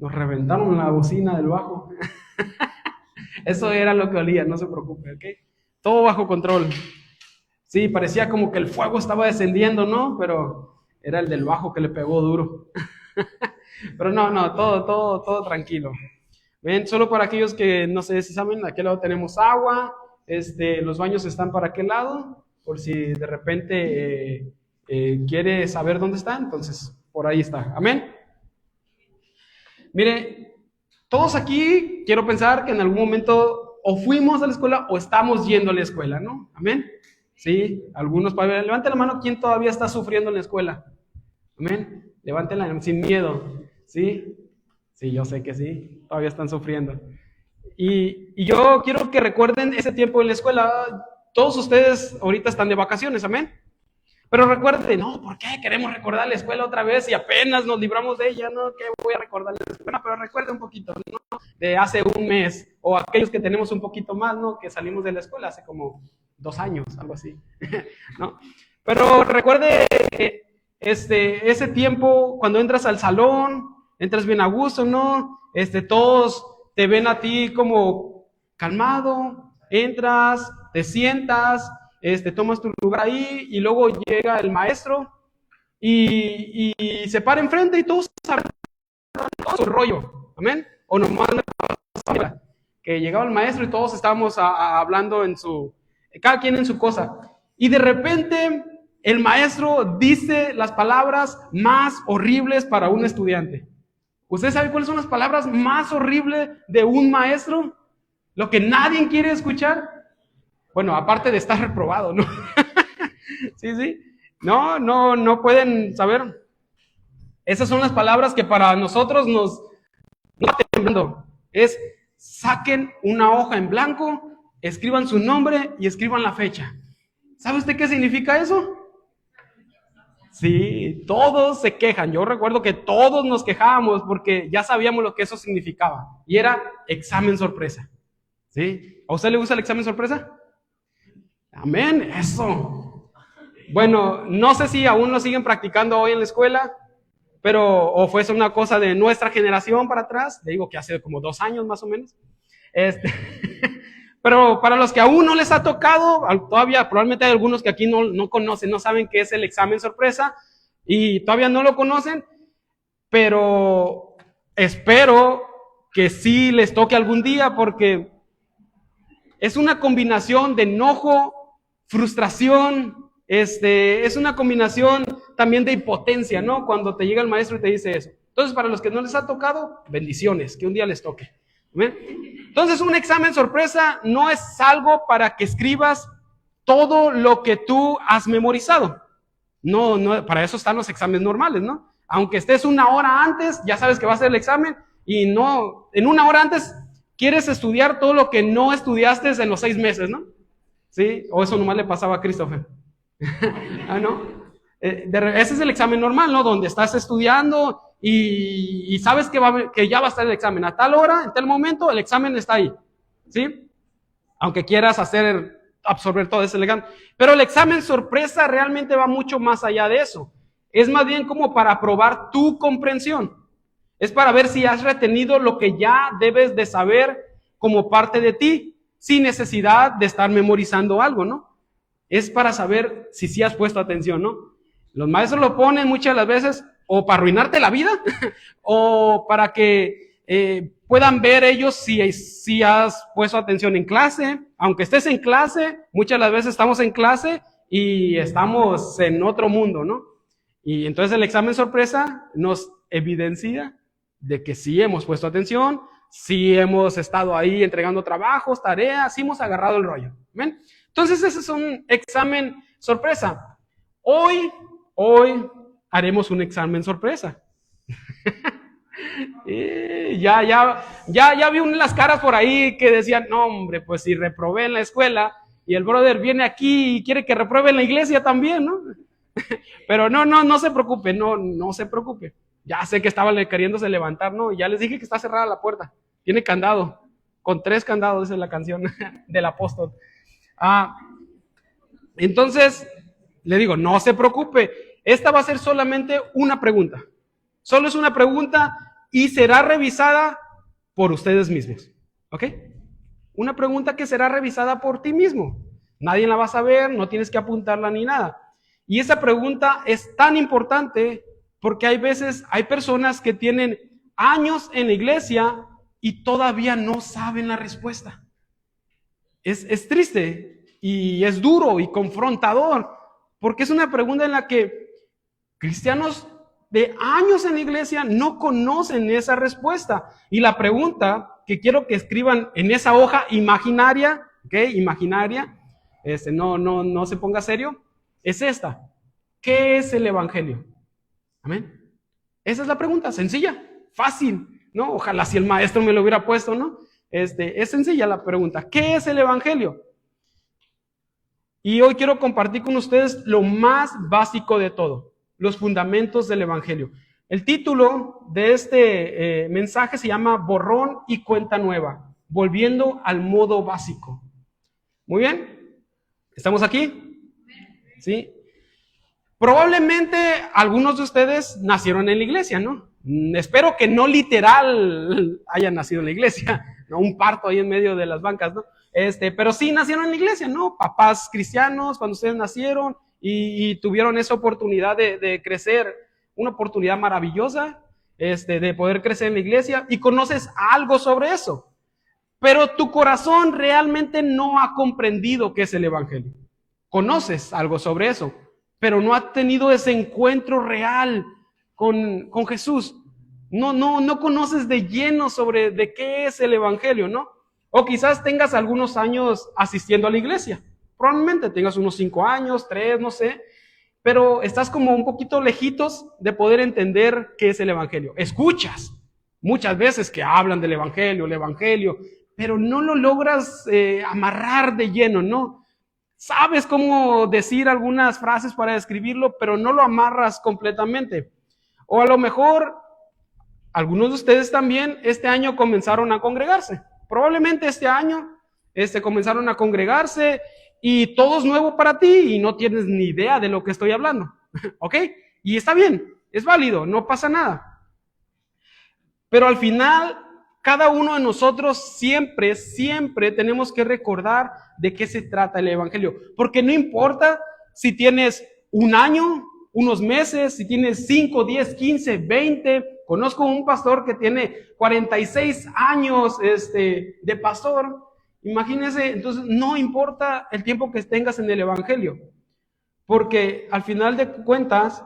Nos reventaron la bocina del bajo. Eso era lo que olía, no se preocupe, ¿ok? Todo bajo control. Sí, parecía como que el fuego estaba descendiendo, ¿no? Pero era el del bajo que le pegó duro. Pero no, todo tranquilo. Ven, solo para aquellos que no sé si saben, de aquel lado tenemos agua, los baños están para aquel lado, por si de repente quiere saber dónde están, entonces por ahí está. Amén. Mire, todos aquí quiero pensar que en algún momento o fuimos a la escuela o estamos yendo a la escuela, ¿no? Amén. Sí, algunos, levante la mano, ¿quién todavía está sufriendo en la escuela? Amén. Levántela sin miedo. ¿Sí? Sí, yo sé que sí. Todavía están sufriendo. Y yo quiero que recuerden ese tiempo en la escuela. Todos ustedes ahorita están de vacaciones, amén. Pero recuerden, no, ¿por qué queremos recordar la escuela otra vez y apenas nos libramos de ella? ¿No? ¿Qué voy a recordar la escuela? Pero recuerden un poquito, ¿no? De hace un mes, o aquellos que tenemos un poquito más, ¿no? Que salimos de la escuela hace como 2 años, algo así, ¿no? Pero recuerde ese tiempo cuando entras al salón, entras bien a gusto, ¿no? Todos te ven a ti como calmado, entras, te sientas, tomas tu lugar ahí y luego llega el maestro y se para enfrente y todos saben todo su rollo, amén, o nomás que llegaba el maestro y todos estábamos hablando cada quien en su cosa, y de repente el maestro dice las palabras más horribles para un estudiante. ¿Usted sabe cuáles son las palabras más horribles de un maestro? Lo que nadie quiere escuchar. Bueno, aparte de estar reprobado, ¿no? Sí. No pueden saber. Esas son las palabras que para nosotros nos temblando. Es, saquen una hoja en blanco, escriban su nombre y escriban la fecha. ¿Sabe usted qué significa eso? Sí, todos se quejan. Yo recuerdo que todos nos quejábamos porque ya sabíamos lo que eso significaba. Y era examen sorpresa. ¿Sí? ¿A usted le gusta el examen sorpresa? Amén, eso. Bueno, no sé si aún lo siguen practicando hoy en la escuela, pero o fue una cosa de nuestra generación para atrás, le digo que hace como 2 años más o menos. Pero para los que aún no les ha tocado, todavía probablemente hay algunos que aquí no conocen, no saben qué es el examen sorpresa y todavía no lo conocen, pero espero que sí les toque algún día porque es una combinación de enojo, frustración, es una combinación también de impotencia, ¿no? Cuando te llega el maestro y te dice eso. Entonces, para los que no les ha tocado, bendiciones, que un día les toque. ¿Ven? Entonces, un examen sorpresa no es algo para que escribas todo lo que tú has memorizado. No, para eso están los exámenes normales, ¿no? Aunque estés 1 hora antes, ya sabes que va a ser el examen y no, en 1 hora antes quieres estudiar todo lo que no estudiaste en los 6 meses, ¿no? ¿Sí? O eso nomás le pasaba a Christopher. ¿Ah, no? Ese es el examen normal, ¿no? Donde estás estudiando y sabes que ya va a estar el examen. A tal hora, en tal momento, el examen está ahí. ¿Sí? Aunque quieras absorber todo ese examen. Pero el examen sorpresa realmente va mucho más allá de eso. Es más bien como para probar tu comprensión. Es para ver si has retenido lo que ya debes de saber como parte de ti, sin necesidad de estar memorizando algo, ¿no? Es para saber si sí has puesto atención, ¿no? Los maestros lo ponen muchas de las veces o para arruinarte la vida o para que puedan ver ellos si has puesto atención en clase. Aunque estés en clase, muchas de las veces estamos en clase y estamos en otro mundo, ¿no? Y entonces el examen sorpresa nos evidencia de que sí hemos puesto atención, sí hemos estado ahí entregando trabajos, tareas, sí hemos agarrado el rollo. ¿Ven? Entonces ese es un examen sorpresa. Hoy haremos un examen sorpresa. Ya vi unas caras por ahí que decían, no hombre, pues si reprobé en la escuela y el brother viene aquí y quiere que repruebe en la iglesia también, ¿no? Pero no se preocupe, no se preocupe. Ya sé que estaban queriéndose levantar, ¿no? Y ya les dije que está cerrada la puerta. Tiene candado. Con 3 candados, esa es la canción del apóstol. Entonces, le digo, no se preocupe. Esta va a ser solamente una pregunta. Solo es una pregunta y será revisada por ustedes mismos. ¿Ok? Una pregunta que será revisada por ti mismo. Nadie la va a saber, no tienes que apuntarla ni nada. Y esa pregunta es tan importante porque hay veces, hay personas que tienen años en la iglesia y todavía no saben la respuesta. Es triste y es duro y confrontador porque es una pregunta en la que cristianos de años en la iglesia no conocen esa respuesta. Y la pregunta que quiero que escriban en esa hoja imaginaria, ¿ok? Imaginaria, no se ponga serio, es esta. ¿Qué es el evangelio? Amén. Esa es la pregunta, sencilla, fácil, ¿no? Ojalá si el maestro me lo hubiera puesto, ¿no? Es sencilla la pregunta. ¿Qué es el evangelio? Y hoy quiero compartir con ustedes lo más básico de todo, los fundamentos del evangelio. El título de este mensaje se llama Borrón y Cuenta Nueva, volviendo al modo básico. Muy bien, ¿estamos aquí? ¿Sí? Probablemente algunos de ustedes nacieron en la iglesia, ¿no? Espero que no literal hayan nacido en la iglesia, ¿no? Un parto ahí en medio de las bancas, ¿no? Pero sí nacieron en la iglesia, ¿no? Papás cristianos cuando ustedes nacieron y tuvieron esa oportunidad de crecer, una oportunidad maravillosa, de poder crecer en la iglesia y conoces algo sobre eso. Pero tu corazón realmente no ha comprendido qué es el evangelio. Conoces algo sobre eso, pero no has tenido ese encuentro real con Jesús. No conoces de lleno sobre de qué es el evangelio, ¿no? O quizás tengas algunos años asistiendo a la iglesia. Probablemente tengas unos 5 años, 3, no sé. Pero estás como un poquito lejitos de poder entender qué es el evangelio. Escuchas muchas veces que hablan del evangelio, pero no lo logras amarrar de lleno, ¿no? Sabes cómo decir algunas frases para describirlo, pero no lo amarras completamente. O a lo mejor algunos de ustedes también este año comenzaron a congregarse. Probablemente este año comenzaron a congregarse y todo es nuevo para ti y no tienes ni idea de lo que estoy hablando. ¿Ok? Y está bien, es válido, no pasa nada. Pero al final, cada uno de nosotros siempre tenemos que recordar de qué se trata el evangelio. Porque no importa si tienes un año, unos meses, si tienes 5, 10, 15, 20. Conozco un pastor que tiene 46 años de pastor. Imagínense, entonces no importa el tiempo que tengas en el evangelio. Porque al final de cuentas,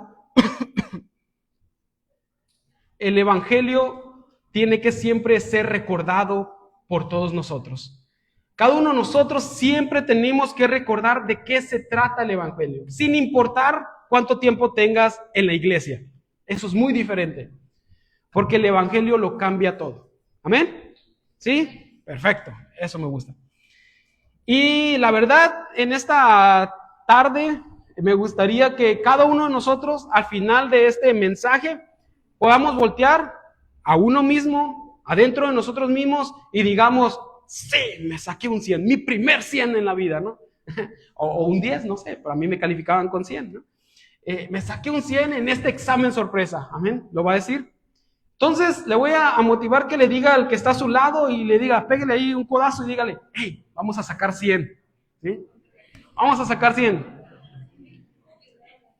el evangelio tiene que siempre ser recordado por todos nosotros. Cada uno de nosotros siempre tenemos que recordar de qué se trata el evangelio, sin importar cuánto tiempo tengas en la iglesia. Eso es muy diferente, porque el evangelio lo cambia todo. ¿Amén? ¿Sí? Perfecto, eso me gusta. Y la verdad, en esta tarde, me gustaría que cada uno de nosotros, al final de este mensaje, podamos voltear a uno mismo, adentro de nosotros mismos, y digamos, sí, me saqué un 100, mi primer 100 en la vida, ¿no? o un 10, no sé, pero a mí me calificaban con 100, ¿no? Me saqué un 100 en este examen sorpresa, amén, lo va a decir. Entonces, le voy a motivar que le diga al que está a su lado y le diga, pégale ahí un codazo y dígale, hey, vamos a sacar 100, ¿sí? Vamos a sacar 100.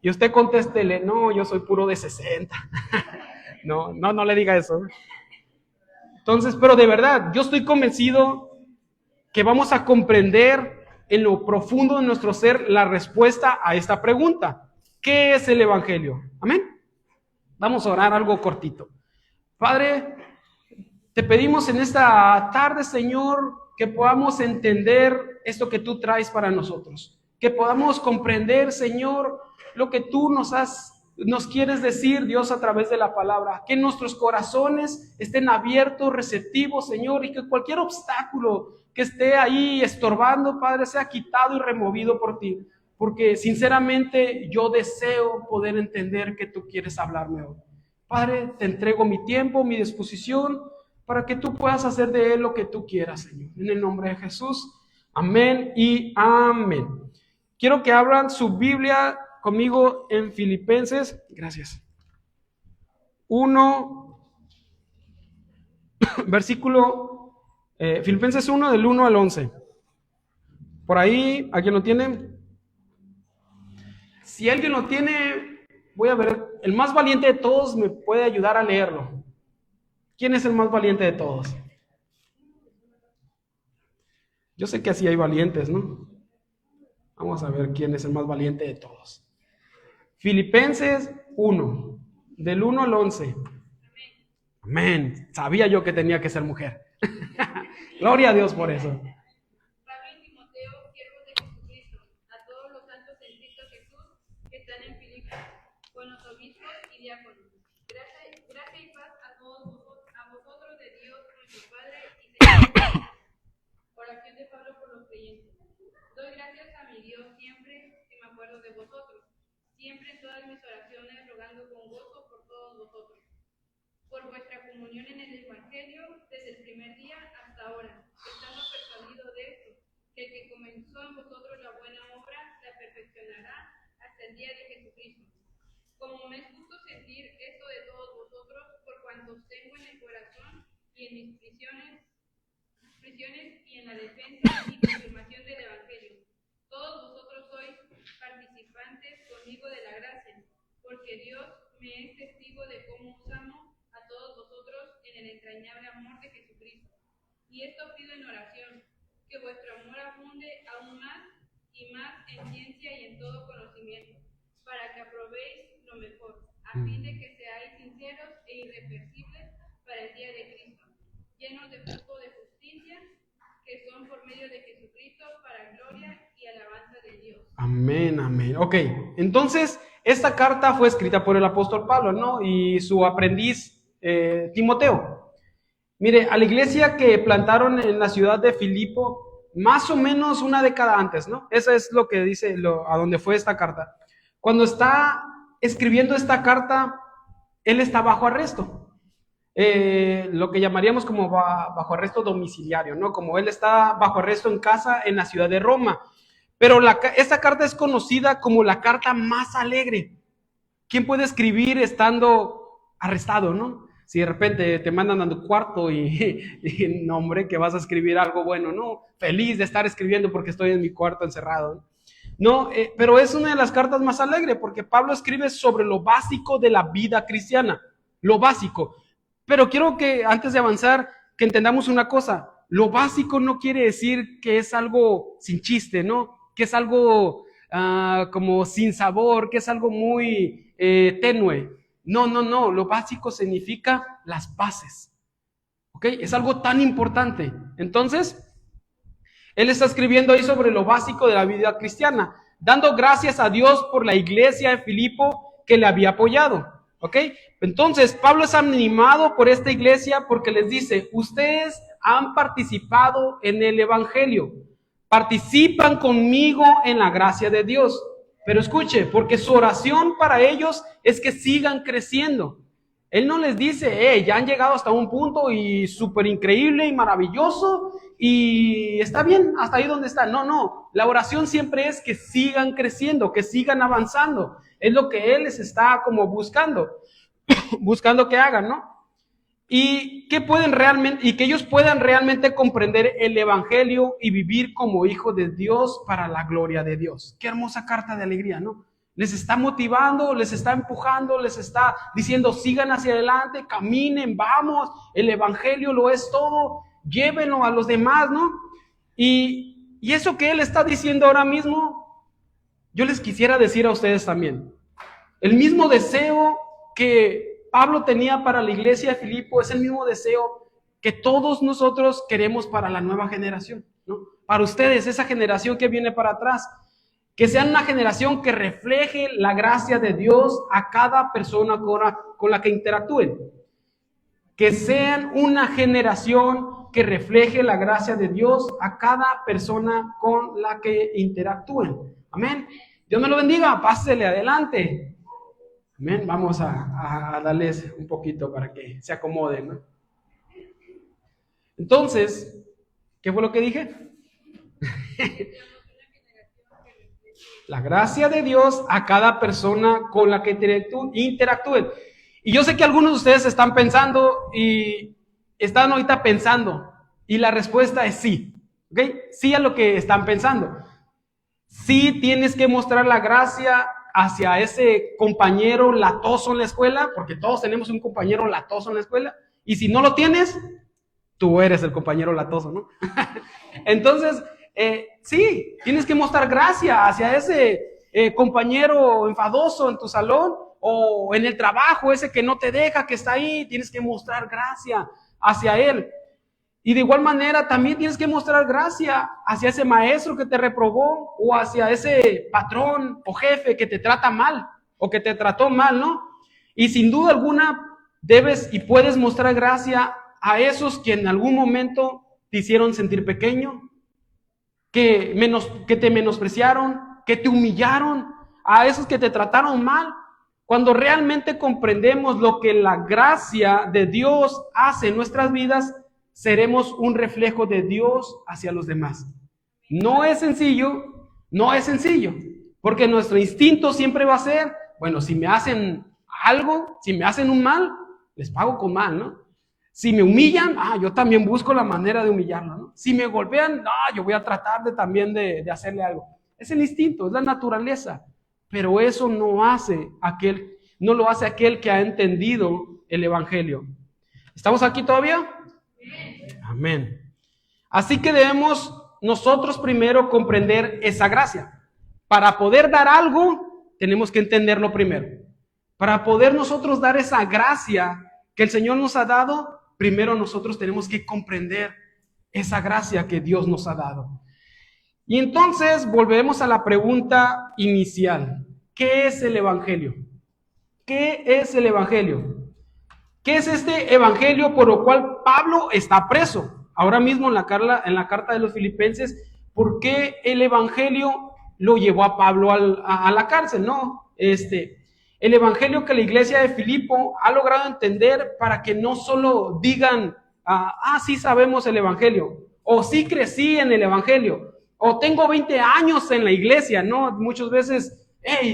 Y usted contéstele, no, yo soy puro de 60. No le diga eso. Entonces, pero de verdad, yo estoy convencido que vamos a comprender en lo profundo de nuestro ser la respuesta a esta pregunta. ¿Qué es el evangelio? Amén. Vamos a orar algo cortito. Padre, te pedimos en esta tarde, Señor, que podamos entender esto que tú traes para nosotros. Que podamos comprender, Señor, lo que tú nos quieres decir, Dios, a través de la palabra. Que nuestros corazones estén abiertos, receptivos, Señor, y que cualquier obstáculo que esté ahí estorbando, Padre, sea quitado y removido por ti. Porque sinceramente yo deseo poder entender que tú quieres hablarme hoy. Padre, te entrego mi tiempo, mi disposición, para que tú puedas hacer de él lo que tú quieras, Señor. En el nombre de Jesús, amén y amén. Quiero que abran su Biblia conmigo en Filipenses, gracias, 1, versículo, Filipenses 1, del 1 al 11. Por ahí, ¿alguien lo tiene? Si alguien lo tiene, voy a ver, el más valiente de todos me puede ayudar a leerlo. ¿Quién es el más valiente de todos? Yo sé que así hay valientes, ¿no? Vamos a ver quién es el más valiente de todos. Filipenses 1, del 1 al 11. Amén. Sabía yo que tenía que ser mujer. Gloria a Dios por eso. Pablo y Timoteo, siervos de Jesucristo, a todos los santos en Cristo Jesús que están en Filipo, con los obispos y diáconos. Gracia y paz a vosotros de Dios, nuestro Padre y Señor. Oración de Pablo por los creyentes. Doy gracias a mi Dios siempre que me acuerdo de vosotros, siempre en todas mis oraciones rogando con gozo por todos vosotros, por vuestra comunión en el Evangelio desde el primer día hasta ahora, estando persuadido de esto, que el que comenzó en vosotros la buena obra la perfeccionará hasta el día de Jesucristo. Como me es justo sentir esto de todos vosotros, por cuanto os tengo en el corazón y en mis prisiones y en la defensa y confirmación del Evangelio. Todos vosotros sois participantes conmigo de la gracia, porque Dios me es testigo de cómo os amo a todos vosotros en el entrañable amor de Jesucristo. Y esto pido en oración, que vuestro amor abunde aún más y más en ciencia y en todo conocimiento, para que aprobéis lo mejor, a fin de que seáis sinceros e irreprensibles para el día de Cristo, llenos de fruto de justicia, que son por medio de Jesucristo para gloria y alabanza de Dios. Amén, amén. Ok, entonces esta carta fue escrita por el apóstol Pablo, ¿no? Y su aprendiz Timoteo. Mire, a la iglesia que plantaron en la ciudad de Filipo, más o menos una década antes, ¿no? Eso es lo que dice, a donde fue esta carta. Cuando está escribiendo esta carta, él está bajo arresto. Lo que llamaríamos como bajo arresto domiciliario, ¿no? Como él está bajo arresto en casa en la ciudad de Roma. Pero esta carta es conocida como la carta más alegre. ¿Quién puede escribir estando arrestado, no? Si de repente te mandan a tu cuarto y no, hombre, que vas a escribir algo bueno, ¿no? Feliz de estar escribiendo porque estoy en mi cuarto encerrado. No, pero es una de las cartas más alegres porque Pablo escribe sobre lo básico de la vida cristiana, lo básico. Pero quiero que antes de avanzar, que entendamos una cosa. Lo básico no quiere decir que es algo sin chiste, ¿no? Que es algo como sin sabor, que es algo muy tenue. No. Lo básico significa las bases. ¿Ok? Es algo tan importante. Entonces, él está escribiendo ahí sobre lo básico de la vida cristiana, dando gracias a Dios por la iglesia de Filipo que le había apoyado. ¿Ok? Entonces, Pablo es animado por esta iglesia porque les dice, ustedes han participado en el Evangelio, participan conmigo en la gracia de Dios. Pero escuche, porque su oración para ellos es que sigan creciendo. Él no les dice, ya han llegado hasta un punto y súper increíble y maravilloso y está bien hasta ahí donde están. No, la oración siempre es que sigan creciendo, que sigan avanzando. Es lo que Él les está como buscando que hagan, ¿no? Y que ellos puedan realmente comprender el Evangelio y vivir como hijos de Dios para la gloria de Dios. Qué hermosa carta de alegría, ¿no? Les está motivando, les está empujando, les está diciendo, sigan hacia adelante, caminen, vamos, el Evangelio lo es todo, llévenlo a los demás, ¿no? Y eso que Él está diciendo ahora mismo, yo les quisiera decir a ustedes también. El mismo deseo que Pablo tenía para la iglesia de Filipo es el mismo deseo que todos nosotros queremos para la nueva generación, ¿no? Para ustedes, esa generación que viene para atrás, que sean una generación que refleje la gracia de Dios a cada persona con la que interactúen. Que sean una generación que refleje la gracia de Dios a cada persona con la que interactúen. Amén. Dios me lo bendiga, pásele adelante. Amén. Vamos a darles un poquito para que se acomoden, ¿no? Entonces, ¿qué fue lo que dije? La gracia de Dios a cada persona con la que interactúen. Y yo sé que algunos de ustedes están pensando y están ahorita pensando? Y la respuesta es sí. ¿Ok? Sí a lo que están pensando. Sí tienes que mostrar la gracia hacia ese compañero latoso en la escuela, porque todos tenemos un compañero latoso en la escuela, y si no lo tienes, tú eres el compañero latoso, ¿no? Entonces, sí, tienes que mostrar gracia hacia ese compañero enfadoso en tu salón o en el trabajo, ese que no te deja, que está ahí, tienes que mostrar gracia hacia él. Y de igual manera también tienes que mostrar gracia hacia ese maestro que te reprobó o hacia ese patrón o jefe que te trata mal o que te trató mal, ¿no? Y sin duda alguna debes y puedes mostrar gracia a esos que en algún momento te hicieron sentir pequeño, que te menospreciaron, que te humillaron, a esos que te trataron mal. Cuando realmente comprendemos lo que la gracia de Dios hace en nuestras vidas, seremos un reflejo de Dios hacia los demás. No es sencillo, porque nuestro instinto siempre va a ser, bueno, si me hacen algo, si me hacen un mal, les pago con mal, ¿no? Si me humillan, yo también busco la manera de humillarlo, ¿no? Si me golpean, yo voy a tratar también de hacerle algo. Es el instinto, es la naturaleza, pero eso no lo hace aquel que ha entendido el evangelio. ¿Estamos aquí todavía? Amén. Así que debemos nosotros primero comprender esa gracia. Para poder dar algo, tenemos que entenderlo primero. Para poder nosotros dar esa gracia que el Señor nos ha dado, primero nosotros tenemos que comprender esa gracia que Dios nos ha dado. Y entonces volvemos a la pregunta inicial. ¿Qué es el evangelio? ¿Qué es el evangelio? ¿Qué es este evangelio por lo cual Pablo está preso? Ahora mismo en la carta de los Filipenses, ¿por qué el evangelio lo llevó a Pablo a la cárcel? No, el evangelio que la iglesia de Filipo ha logrado entender para que no solo digan, sí sabemos el evangelio, o sí crecí en el evangelio, o tengo 20 años en la iglesia, ¿no? Muchas veces,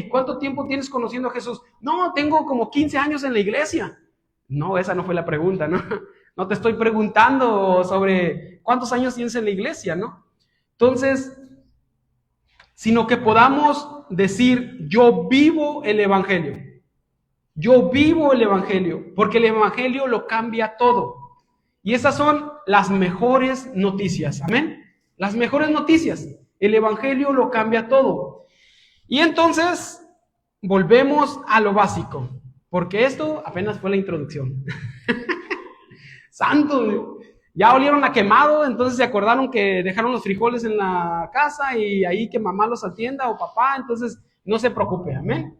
¿cuánto tiempo tienes conociendo a Jesús? No, tengo como 15 años en la iglesia. No, esa no fue la pregunta, ¿no? No te estoy preguntando sobre cuántos años tienes en la iglesia, ¿no? Entonces, sino que podamos decir, yo vivo el evangelio. Yo vivo el evangelio, porque el evangelio lo cambia todo. Y esas son las mejores noticias, ¿amén? Las mejores noticias. El evangelio lo cambia todo. Y entonces, volvemos a lo básico. Porque esto apenas fue la introducción. Santo, ya olieron a quemado, entonces se acordaron que dejaron los frijoles en la casa y ahí que mamá los atienda o papá, entonces no se preocupe, amén.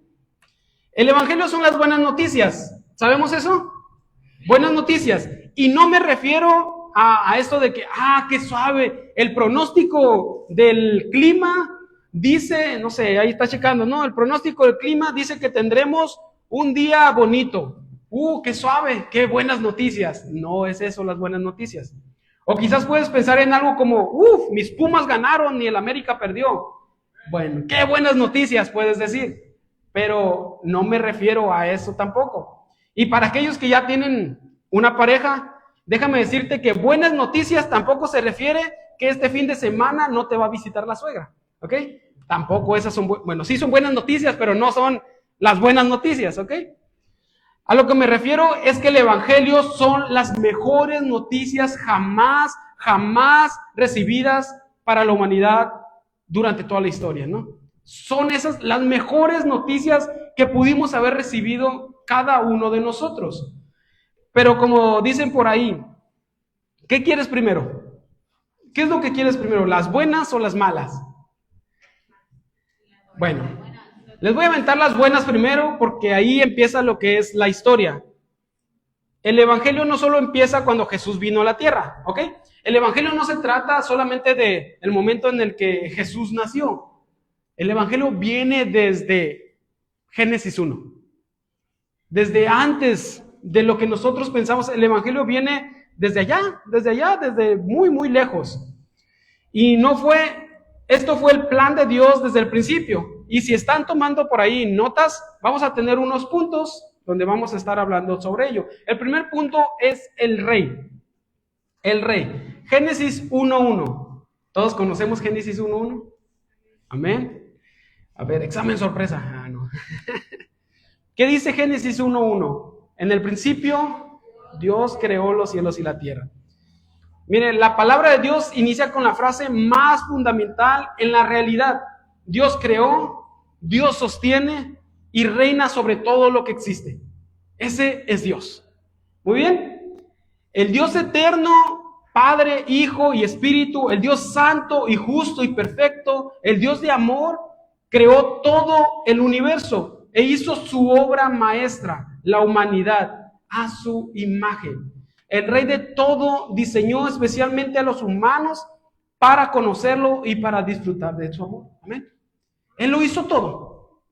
El evangelio son las buenas noticias, ¿sabemos eso? Buenas noticias. Y no me refiero a esto de que, qué suave, el pronóstico del clima dice, no sé, ahí está checando, ¿no? El pronóstico del clima dice que tendremos un día bonito. Qué suave, qué buenas noticias. No es eso las buenas noticias. O quizás puedes pensar en algo como, mis Pumas ganaron y el América perdió. Bueno, qué buenas noticias puedes decir. Pero no me refiero a eso tampoco. Y para aquellos que ya tienen una pareja, déjame decirte que buenas noticias tampoco se refiere que este fin de semana no te va a visitar la suegra. ¿Ok? Tampoco esas son, sí son buenas noticias, pero no son las buenas noticias, ¿ok? A lo que me refiero es que el evangelio son las mejores noticias jamás recibidas para la humanidad durante toda la historia, ¿no? Son esas las mejores noticias que pudimos haber recibido cada uno de nosotros. Pero como dicen por ahí, ¿qué quieres primero? ¿Qué es lo que quieres primero? ¿Las buenas o las malas? Bueno, les voy a aventar las buenas primero porque ahí empieza lo que es la historia. El evangelio no solo empieza cuando Jesús vino a la tierra, ¿ok? El evangelio no se trata solamente del momento en el que Jesús nació. El evangelio viene desde Génesis 1. Desde antes de lo que nosotros pensamos, el evangelio viene desde muy, muy lejos. Y esto fue el plan de Dios desde el principio. Y si están tomando por ahí notas, vamos a tener unos puntos donde vamos a estar hablando sobre ello. El primer punto es el rey. El rey. Génesis 1:1. ¿Todos conocemos Génesis 1:1? Amén. A ver, examen sorpresa. Ah, no. ¿Qué dice Génesis 1:1? En el principio, Dios creó los cielos y la tierra. Miren, la palabra de Dios inicia con la frase más fundamental en la realidad. Dios creó, Dios sostiene y reina sobre todo lo que existe. Ese es Dios. Muy bien. El Dios eterno, Padre, Hijo y Espíritu, el Dios santo y justo y perfecto, el Dios de amor, creó todo el universo e hizo su obra maestra, la humanidad, a su imagen. El Rey de todo diseñó especialmente a los humanos para conocerlo y para disfrutar de su amor. Amén. Él lo hizo todo.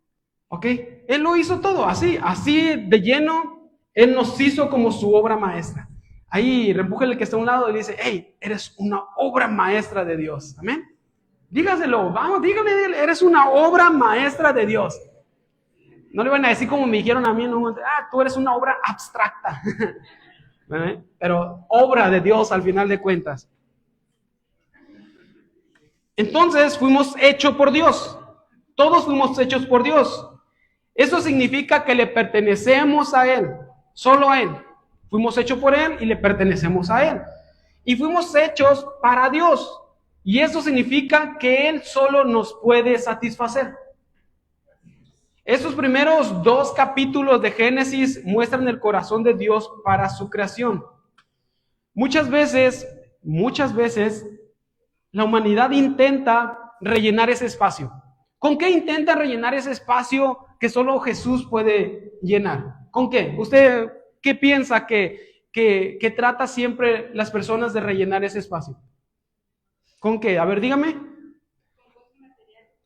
¿Ok? Él lo hizo todo, así de lleno. Él nos hizo como su obra maestra. Ahí empújale que está a un lado y le dice, hey, eres una obra maestra de Dios. Amén. Dígaselo, vamos, dígale, eres una obra maestra de Dios. No le van a decir como me dijeron a mí, no, tú eres una obra abstracta. Pero obra de Dios al final de cuentas. Entonces fuimos hechos por Dios. Todos fuimos hechos por Dios. Eso significa que le pertenecemos a Él, solo a Él. Fuimos hechos por Él y le pertenecemos a Él. Y fuimos hechos para Dios. Y eso significa que Él solo nos puede satisfacer. Esos primeros 2 capítulos de Génesis muestran el corazón de Dios para su creación. Muchas veces, la humanidad intenta rellenar ese espacio. ¿Con qué intenta rellenar ese espacio que solo Jesús puede llenar? ¿Con qué? ¿Usted qué piensa que trata siempre las personas de rellenar ese espacio? ¿Con qué? A ver, dígame.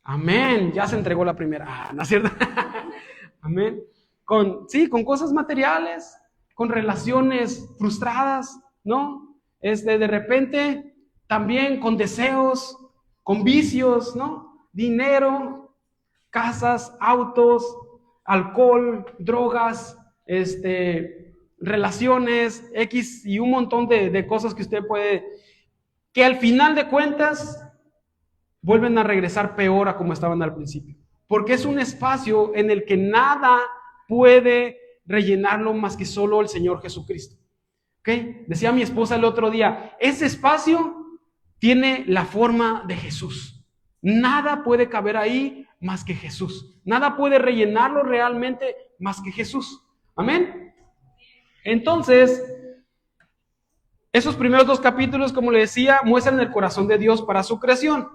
Amén, ya se entregó la primera. ¿No es cierto? Amén. Con cosas materiales, con relaciones frustradas, ¿no? De repente también con deseos, con vicios, ¿no? Dinero, casas, autos, alcohol, drogas, relaciones, X y un montón de cosas que usted puede, que al final de cuentas vuelven a regresar peor a como estaban al principio. Porque es un espacio en el que nada puede rellenarlo más que solo el Señor Jesucristo. ¿Okay? Decía mi esposa el otro día, ese espacio tiene la forma de Jesús. Nada puede caber ahí más que Jesús. Nada puede rellenarlo realmente más que Jesús. Amén. Entonces, esos primeros 2 capítulos, como le decía, muestran el corazón de Dios para su creación.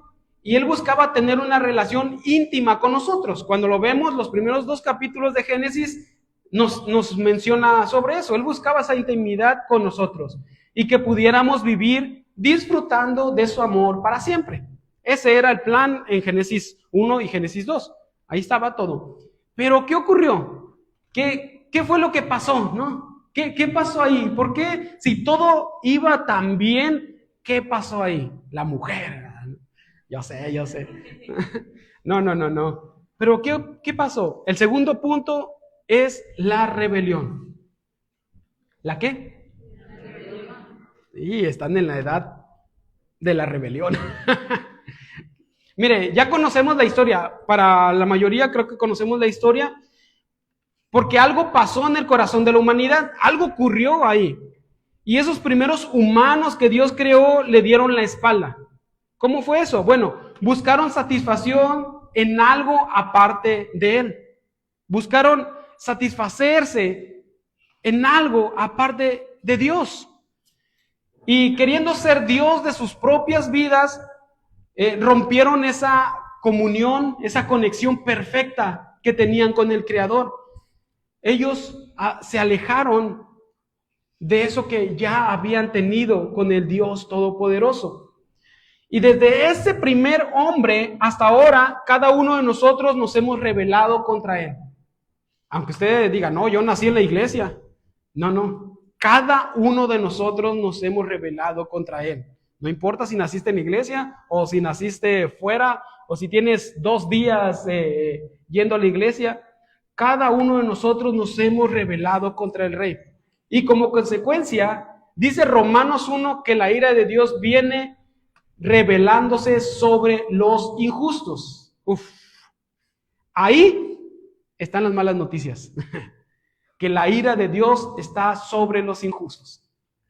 Y Él buscaba tener una relación íntima con nosotros. Cuando lo vemos, los primeros 2 capítulos de Génesis nos menciona sobre eso. Él buscaba esa intimidad con nosotros y que pudiéramos vivir disfrutando de su amor para siempre. Ese era el plan en Génesis 1 y Génesis 2. Ahí estaba todo. Pero ¿qué ocurrió? ¿Qué fue lo que pasó? ¿No? ¿Qué pasó ahí? ¿Por qué? Si todo iba tan bien, ¿qué pasó ahí? La mujer. Yo sé. No. Pero ¿qué pasó? El segundo punto es la rebelión. ¿La qué? La rebelión. Sí, están en la edad de la rebelión. Mire, ya conocemos la historia. Para la mayoría creo que conocemos la historia. Porque algo pasó en el corazón de la humanidad. Algo ocurrió ahí. Y esos primeros humanos que Dios creó le dieron la espalda. ¿Cómo fue eso? Bueno, buscaron satisfacción en algo aparte de Él. Buscaron satisfacerse en algo aparte de Dios. Y queriendo ser Dios de sus propias vidas, rompieron esa comunión, esa conexión perfecta que tenían con el Creador. Ellos se alejaron de eso que ya habían tenido con el Dios Todopoderoso. Y desde ese primer hombre hasta ahora, cada uno de nosotros nos hemos rebelado contra Él. Aunque usted diga, no, yo nací en la iglesia. No. Cada uno de nosotros nos hemos rebelado contra Él. No importa si naciste en la iglesia o si naciste fuera o si tienes 2 días yendo a la iglesia. Cada uno de nosotros nos hemos rebelado contra el Rey. Y como consecuencia, Dice Romanos 1 que la ira de Dios viene revelándose sobre los injustos. Ahí están las malas noticias. Que la ira de Dios está sobre los injustos.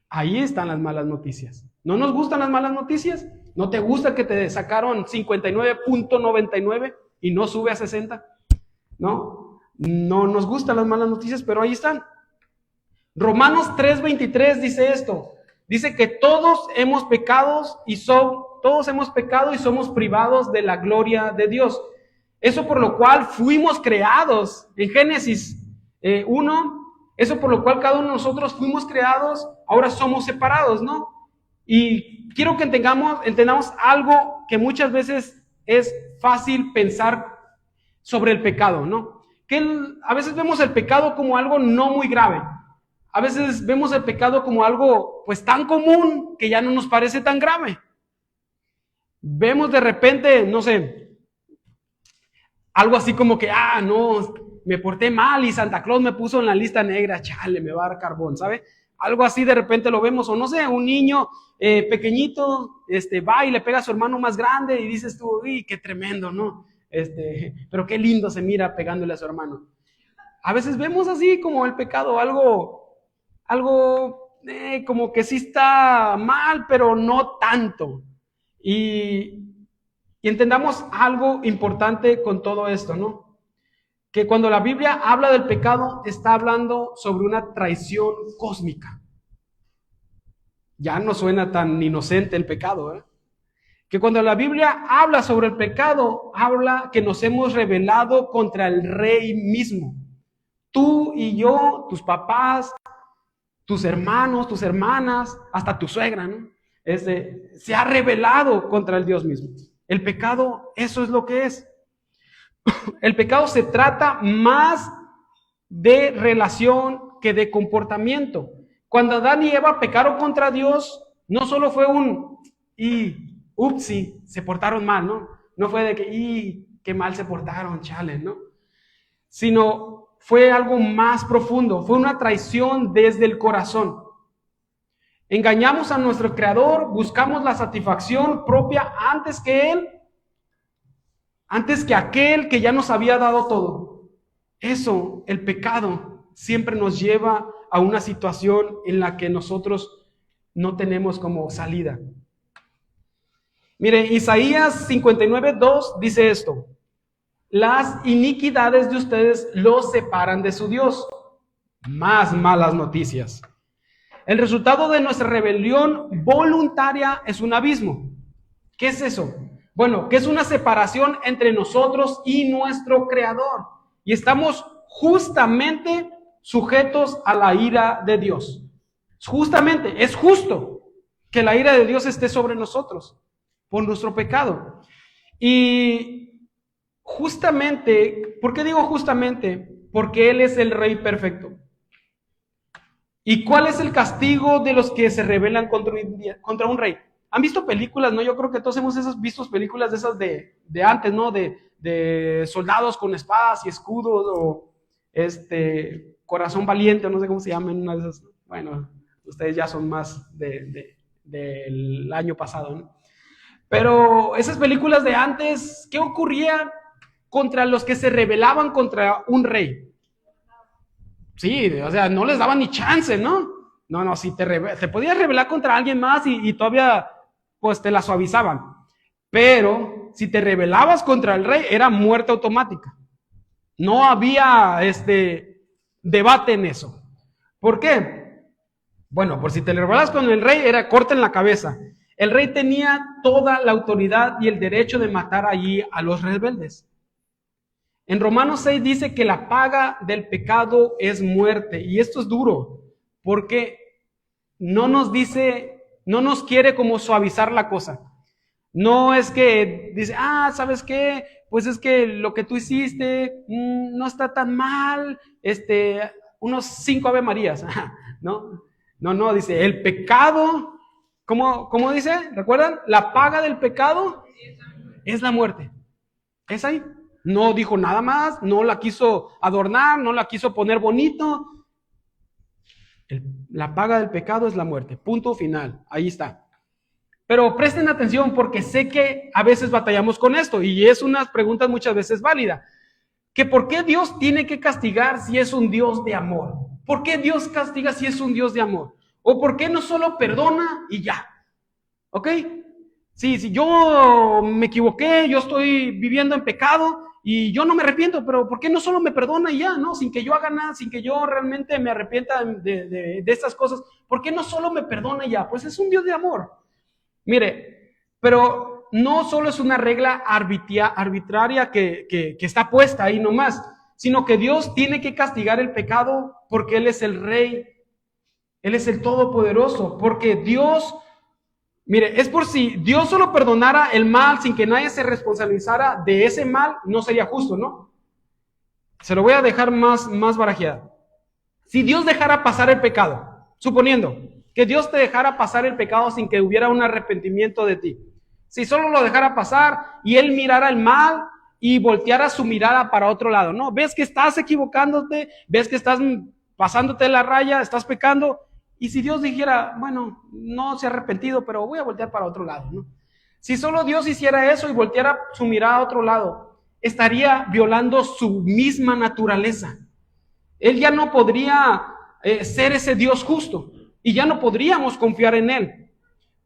Ahí están las malas noticias. ¿No nos gustan las malas noticias? ¿No te gusta que te sacaron 59.99 y no sube a 60? No nos gustan las malas noticias, pero ahí están. Romanos 3:23 dice esto. Dice que todos hemos pecado y somos privados de la gloria de Dios. Eso por lo cual fuimos creados en Génesis 1, eso por lo cual cada uno de nosotros fuimos creados, ahora somos separados, ¿no? Y quiero que entendamos algo que muchas veces es fácil pensar sobre el pecado, ¿no? A veces vemos el pecado como algo no muy grave. A veces vemos el pecado como algo pues tan común que ya no nos parece tan grave. Vemos de repente, no sé, algo así como que, no, me porté mal y Santa Claus me puso en la lista negra, chale, me va a dar carbón, ¿sabe? Algo así de repente lo vemos, o no sé, un niño pequeñito va y le pega a su hermano más grande y dices tú, uy, qué tremendo, ¿no? Pero qué lindo se mira pegándole a su hermano. A veces vemos así como el pecado, algo como que sí está mal, pero no tanto. Y entendamos algo importante con todo esto, ¿no? Que cuando la Biblia habla del pecado, está hablando sobre una traición cósmica. Ya no suena tan inocente el pecado, ¿eh? Que cuando la Biblia habla sobre el pecado, habla que nos hemos rebelado contra el Rey mismo. Tú y yo, tus papás, tus hermanos, tus hermanas, hasta tu suegra, ¿no? Se ha rebelado contra el Dios mismo. El pecado, eso es lo que es. El pecado se trata más de relación que de comportamiento. Cuando Adán y Eva pecaron contra Dios, no solo fue upsi, se portaron mal, ¿no? No fue de que, qué mal se portaron, chale, ¿no? Sino fue algo más profundo, fue una traición desde el corazón. Engañamos a nuestro Creador, buscamos la satisfacción propia antes que Él, antes que aquel que ya nos había dado todo. Eso, el pecado, siempre nos lleva a una situación en la que nosotros no tenemos como salida. Mire, Isaías 59:2 dice esto: las iniquidades de ustedes los separan de su Dios. Más malas noticias. El resultado de nuestra rebelión voluntaria es un abismo. ¿Qué es eso? Bueno, que es una separación entre nosotros y nuestro Creador. Y estamos justamente sujetos a la ira de Dios. Justamente, es justo que la ira de Dios esté sobre nosotros por nuestro pecado. Y justamente, ¿por qué digo justamente? Porque Él es el Rey perfecto. ¿Y cuál es el castigo de los que se rebelan contra un rey? ¿Han visto películas, no? Yo creo que todos hemos visto películas de esas de antes, ¿no? De soldados con espadas y escudos, o Corazón Valiente, no sé cómo se llaman, una de esas. Bueno, ustedes ya son más del año pasado, ¿no? Pero esas películas de antes, ¿qué ocurría contra los que se rebelaban contra un rey? Sí, o sea, no les daban ni chance, ¿no? No, si te podías rebelar contra alguien más y todavía, pues, te la suavizaban. Pero si te rebelabas contra el rey, era muerte automática. No había debate en eso. ¿Por qué? Bueno, por si te rebelabas con el rey, era corte en la cabeza. El rey tenía toda la autoridad y el derecho de matar allí a los rebeldes. En Romanos 6 dice que la paga del pecado es muerte. Y esto es duro, porque no nos quiere como suavizar la cosa. No es que dice, ¿sabes qué? Pues es que lo que tú hiciste no está tan mal, unos 5 Ave Marías. No, dice, el pecado, ¿cómo dice? ¿Recuerdan? La paga del pecado es la muerte. Es ahí. No dijo nada más, no la quiso adornar, no la quiso poner bonito. La paga del pecado es la muerte. Punto final. Ahí está. Pero presten atención porque sé que a veces batallamos con esto y es una pregunta muchas veces válida. Que ¿por qué Dios tiene que castigar si es un Dios de amor? ¿Por qué Dios castiga si es un Dios de amor? ¿O por qué no solo perdona y ya? ¿Ok? Sí, si yo me equivoqué, yo estoy viviendo en pecado y yo no me arrepiento, pero ¿por qué no solo me perdona y ya, no? Sin que yo haga nada, sin que yo realmente me arrepienta de estas cosas. ¿Por qué no solo me perdona y ya? Pues es un Dios de amor. Mire, pero no solo es una regla arbitraria que está puesta ahí nomás, sino que Dios tiene que castigar el pecado porque Él es el Rey, Él es el Todopoderoso, porque Dios... Mire, es por si Dios solo perdonara el mal sin que nadie se responsabilizara de ese mal, no sería justo, ¿no? Se lo voy a dejar más barajeado. Si Dios dejara pasar el pecado, suponiendo que Dios te dejara pasar el pecado sin que hubiera un arrepentimiento de ti, si solo lo dejara pasar y Él mirara el mal y volteara su mirada para otro lado, ¿no? Ves que estás equivocándote, ves que estás pasándote la raya, estás pecando. Y si Dios dijera, bueno, no se ha arrepentido, pero voy a voltear para otro lado, ¿no? Si solo Dios hiciera eso y volteara su mirada a otro lado, estaría violando su misma naturaleza. Él ya no podría ser ese Dios justo y ya no podríamos confiar en Él.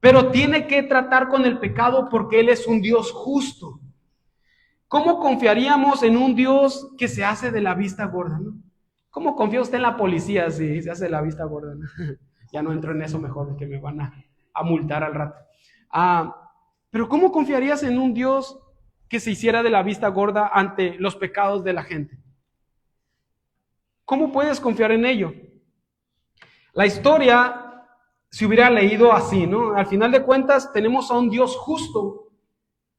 Pero tiene que tratar con el pecado porque Él es un Dios justo. ¿Cómo confiaríamos en un Dios que se hace de la vista gorda, ¿no? ¿Cómo confía usted en la policía si se hace la vista gorda? Ya no entro en eso mejor, que me van a multar al rato. Pero ¿cómo confiarías en un Dios que se hiciera de la vista gorda ante los pecados de la gente? ¿Cómo puedes confiar en ello? La historia se hubiera leído así, ¿no? Al final de cuentas tenemos a un Dios justo,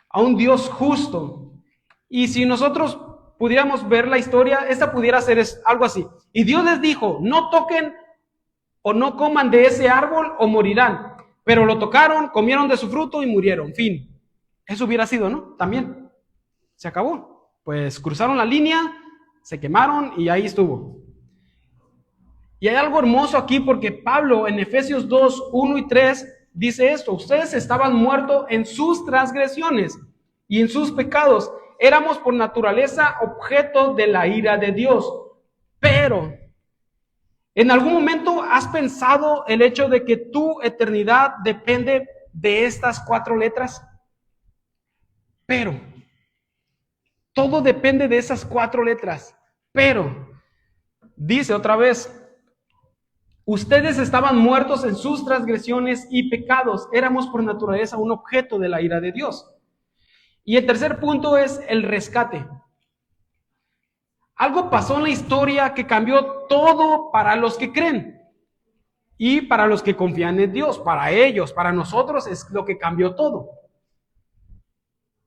a un Dios justo. Y si nosotros pudiéramos ver la historia, esta pudiera ser algo así. Y Dios les dijo, no toquen o no coman de ese árbol o morirán. Pero lo tocaron, comieron de su fruto y murieron. Fin. Eso hubiera sido, ¿no? También. Se acabó. Pues cruzaron la línea, se quemaron y ahí estuvo. Y hay algo hermoso aquí porque Pablo en Efesios 2, 1 y 3 dice esto. Ustedes estaban muertos en sus transgresiones y en sus pecados. Éramos por naturaleza objeto de la ira de Dios. Pero, ¿en algún momento has pensado el hecho de que tu eternidad depende de estas 4 letras? Pero, todo depende de esas 4 letras. Pero, dice otra vez, ustedes estaban muertos en sus transgresiones y pecados. Éramos por naturaleza un objeto de la ira de Dios. Y el tercer punto es el rescate. Algo pasó en la historia que cambió todo para los que creen y para los que confían en Dios. Para ellos, para nosotros es lo que cambió todo.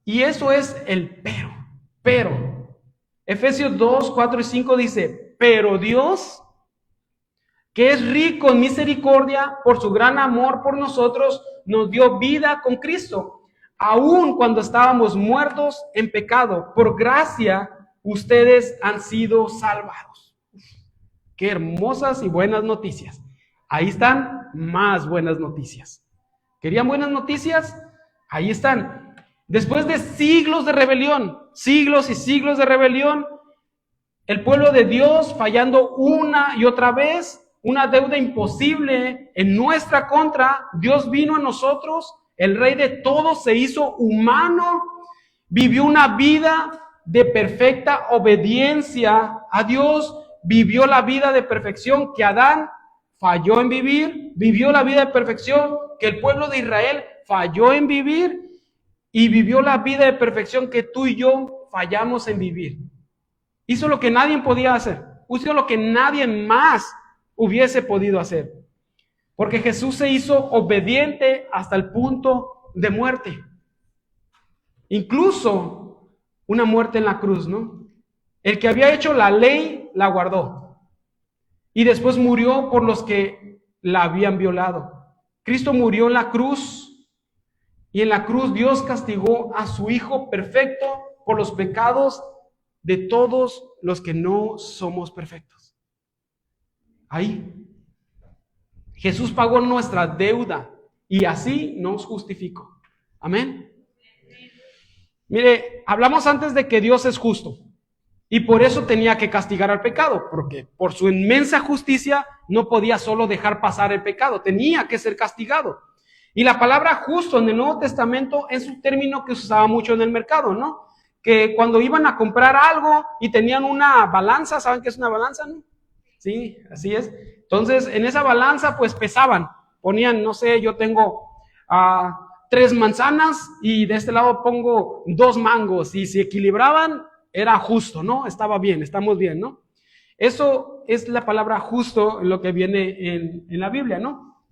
Y eso es el pero. Efesios 2, 4 y 5 dice, pero Dios, que es rico en misericordia, por su gran amor por nosotros, nos dio vida con Cristo. Aun cuando estábamos muertos en pecado, por gracia, ustedes han sido salvados. Qué hermosas y buenas noticias. Ahí están más buenas noticias. ¿Querían buenas noticias? Ahí están. Después de siglos de rebelión, siglos y siglos de rebelión, el pueblo de Dios fallando una y otra vez, una deuda imposible en nuestra contra, Dios vino a nosotros. El Rey de todos se hizo humano, vivió una vida de perfecta obediencia a Dios, vivió la vida de perfección que Adán falló en vivir, vivió la vida de perfección que el pueblo de Israel falló en vivir y vivió la vida de perfección que tú y yo fallamos en vivir. Hizo lo que nadie podía hacer, hizo lo que nadie más hubiese podido hacer. Porque Jesús se hizo obediente hasta el punto de muerte. Incluso una muerte en la cruz, ¿no? El que había hecho la ley la guardó. Y después murió por los que la habían violado. Cristo murió en la cruz. Y en la cruz Dios castigó a su Hijo perfecto por los pecados de todos los que no somos perfectos. Ahí. Jesús pagó nuestra deuda y así nos justificó. Amén. Mire, hablamos antes de que Dios es justo y por eso tenía que castigar al pecado, porque por su inmensa justicia no podía solo dejar pasar el pecado, tenía que ser castigado. Y la palabra justo en el Nuevo Testamento es un término que se usaba mucho en el mercado, ¿no? Que cuando iban a comprar algo y tenían una balanza, ¿saben qué es una balanza, no? Sí, así es. Entonces, en esa balanza, pues pesaban, ponían, no sé, yo tengo 3 manzanas y de este lado pongo 2 mangos, y si equilibraban, era justo, ¿no? Estaba bien, estamos bien, ¿no? Eso es la palabra justo, lo que viene en la Biblia, ¿no?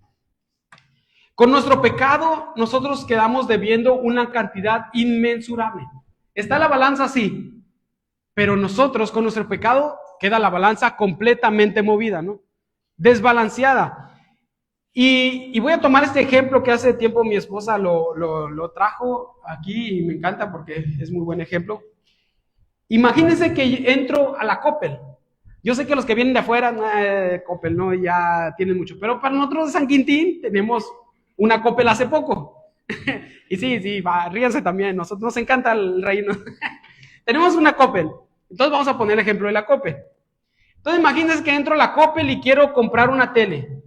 Con nuestro pecado, nosotros quedamos debiendo una cantidad inmensurable. Está la balanza así, pero nosotros con nuestro pecado queda la balanza completamente movida, ¿no? Desbalanceada. Y voy a tomar este ejemplo que hace tiempo mi esposa lo trajo aquí y me encanta porque es muy buen ejemplo. Imagínense que entro a la Coppel. Yo sé que los que vienen de afuera, Coppel, no, ya tienen mucho, pero para nosotros de San Quintín tenemos una Coppel hace poco. Y sí, ríanse también, nosotros nos encanta el reino. Tenemos una Coppel, entonces vamos a poner el ejemplo de la Coppel. Entonces imagínense que entro a la Coppel y quiero comprar una tele.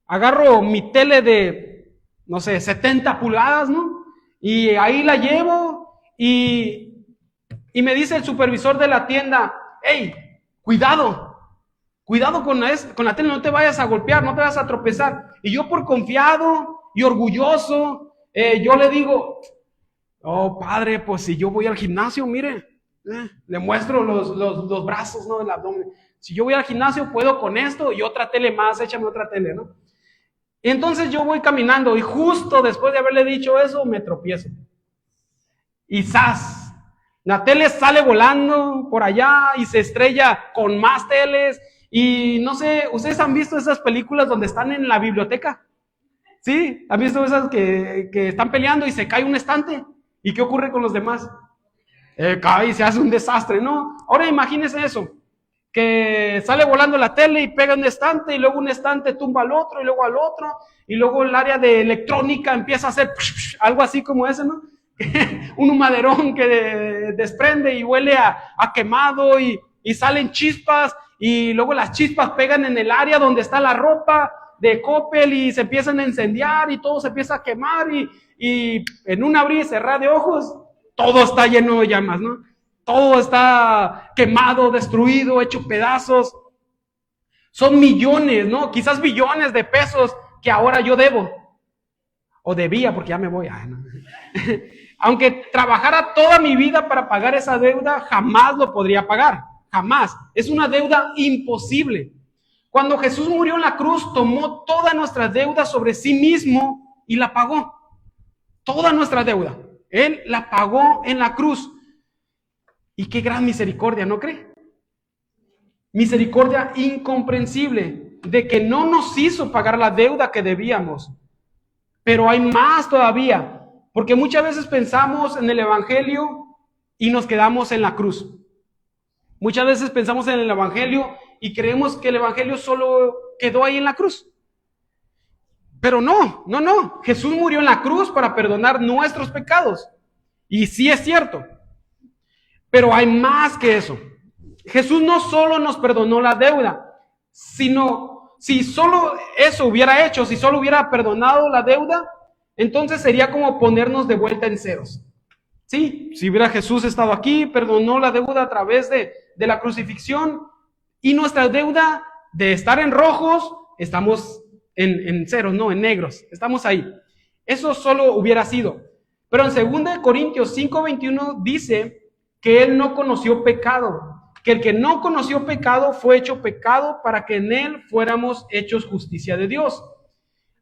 Agarro mi tele de, no sé, 70 pulgadas, ¿no? Y ahí la llevo y me dice el supervisor de la tienda, hey, cuidado con la tele, no te vayas a golpear, no te vayas a tropezar. Y yo por confiado y orgulloso, yo le digo, oh padre, pues si yo voy al gimnasio, mire, le muestro los brazos, ¿no? El abdomen. Si yo voy al gimnasio, puedo con esto y otra tele más, échame otra tele, ¿no? Y entonces yo voy caminando y justo después de haberle dicho eso, me tropiezo. Y ¡zas! La tele sale volando por allá y se estrella con más teles. Y no sé, ¿ustedes han visto esas películas donde están en la biblioteca? ¿Sí? ¿Han visto esas que están peleando y se cae un estante? ¿Y qué ocurre con los demás? Cae y se hace un desastre, ¿no? Ahora imagínense eso, que sale volando la tele y pega un estante y luego un estante tumba al otro y luego al otro y luego el área de electrónica empieza a hacer algo así como ese, ¿no? Un humaderón que desprende y huele a quemado y salen chispas y luego las chispas pegan en el área donde está la ropa de Coppel y se empiezan a incendiar y todo se empieza a quemar y en un abrir y cerrar de ojos todo está lleno de llamas, ¿no? Todo está quemado, destruido, hecho pedazos. Son millones, ¿no? Quizás billones de pesos que ahora yo debo. O debía, porque ya me voy. No. Aunque trabajara toda mi vida para pagar esa deuda, jamás lo podría pagar. Jamás. Es una deuda imposible. Cuando Jesús murió en la cruz, tomó toda nuestra deuda sobre sí mismo y la pagó. Toda nuestra deuda. Él la pagó en la cruz. Y qué gran misericordia, ¿no cree? Misericordia incomprensible de que no nos hizo pagar la deuda que debíamos. Pero hay más todavía, porque muchas veces pensamos en el Evangelio y nos quedamos en la cruz. Muchas veces pensamos en el Evangelio y creemos que el Evangelio solo quedó ahí en la cruz. Pero no. Jesús murió en la cruz para perdonar nuestros pecados. Y sí es cierto. Pero hay más que eso. Jesús no solo nos perdonó la deuda, sino si solo eso hubiera hecho, si solo hubiera perdonado la deuda, entonces sería como ponernos de vuelta en ceros. Sí, si hubiera Jesús estado aquí, perdonó la deuda a través de la crucifixión y nuestra deuda de estar en rojos, estamos en ceros, no, en negros, estamos ahí. Eso solo hubiera sido. Pero en 2 Corintios 5:21 dice que Él no conoció pecado, que el que no conoció pecado fue hecho pecado para que en Él fuéramos hechos justicia de Dios.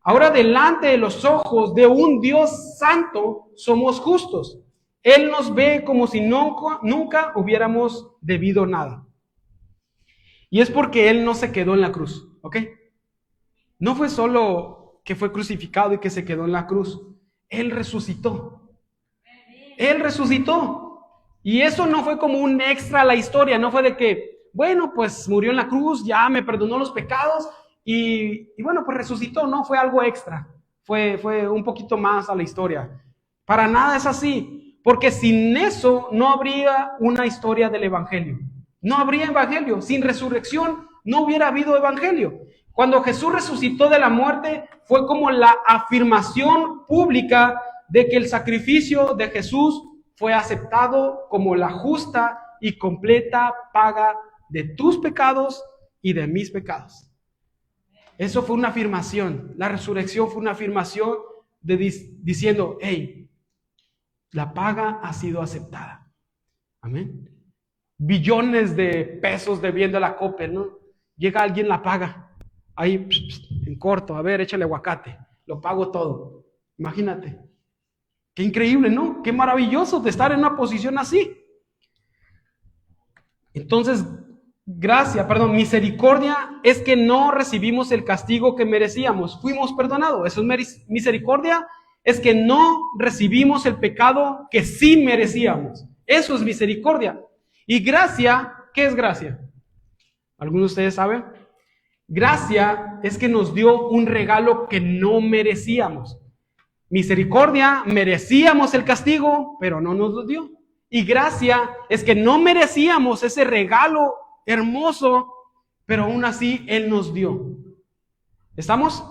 Ahora delante de los ojos de un Dios santo somos justos. Él nos ve como si nunca hubiéramos debido nada. Y es porque Él no se quedó en la cruz, ¿ok? No fue solo que fue crucificado y que se quedó en la cruz. Él resucitó. Él resucitó. Y eso no fue como un extra a la historia, no fue de que, bueno, pues murió en la cruz, ya me perdonó los pecados y bueno, pues resucitó, ¿no? Fue algo extra, fue un poquito más a la historia. Para nada es así, porque sin eso no habría una historia del evangelio. No habría evangelio. Sin resurrección no hubiera habido evangelio. Cuando Jesús resucitó de la muerte, fue como la afirmación pública de que el sacrificio de Jesús fue aceptado como la justa y completa paga de tus pecados y de mis pecados. Eso fue una afirmación. La resurrección fue una afirmación diciendo, hey, la paga ha sido aceptada. Amén. Billones de pesos debiendo la Coppel, ¿no? Llega alguien, la paga. Ahí, en corto, a ver, échale aguacate. Lo pago todo. Imagínate. Qué increíble, ¿no? Qué maravilloso de estar en una posición así. Entonces, misericordia es que no recibimos el castigo que merecíamos. Fuimos perdonados. Eso es misericordia. Es que no recibimos el pecado que sí merecíamos. Eso es misericordia. Y gracia, ¿qué es gracia? ¿Alguno de ustedes sabe? Gracia es que nos dio un regalo que no merecíamos. Misericordia, merecíamos el castigo, pero no nos lo dio. Y gracia es que no merecíamos ese regalo hermoso, pero aún así Él nos dio. ¿Estamos?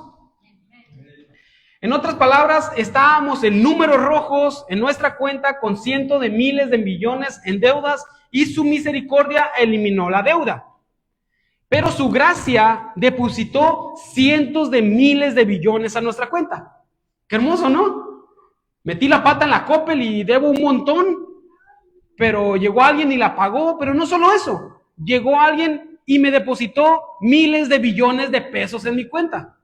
En otras palabras, estábamos en números rojos en nuestra cuenta con cientos de miles de millones en deudas y su misericordia eliminó la deuda. Pero su gracia depositó cientos de miles de billones a nuestra cuenta. Qué hermoso, ¿no? Metí la pata en la Coppel y debo un montón, pero llegó alguien y la pagó. Pero no solo eso, llegó alguien y me depositó miles de billones de pesos en mi cuenta.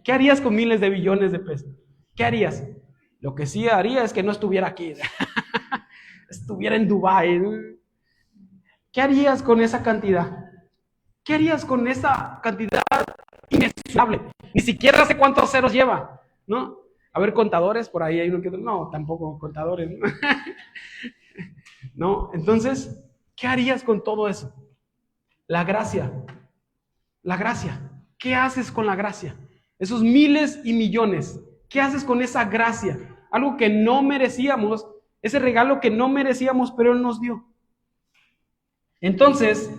¿Qué harías con miles de billones de pesos? ¿Qué harías? Lo que sí haría es que no estuviera aquí, estuviera en Dubái. ¿Qué harías con esa cantidad? ¿Qué harías con esa cantidad inestimable? Ni siquiera sé cuántos ceros lleva, ¿no? A ver, contadores, por ahí hay uno que otro. No, tampoco contadores, ¿no? ¿No? Entonces, ¿qué harías con todo eso? La gracia. La gracia. ¿Qué haces con la gracia? Esos miles y millones. ¿Qué haces con esa gracia? Algo que no merecíamos, ese regalo que no merecíamos, pero Él nos dio. Entonces,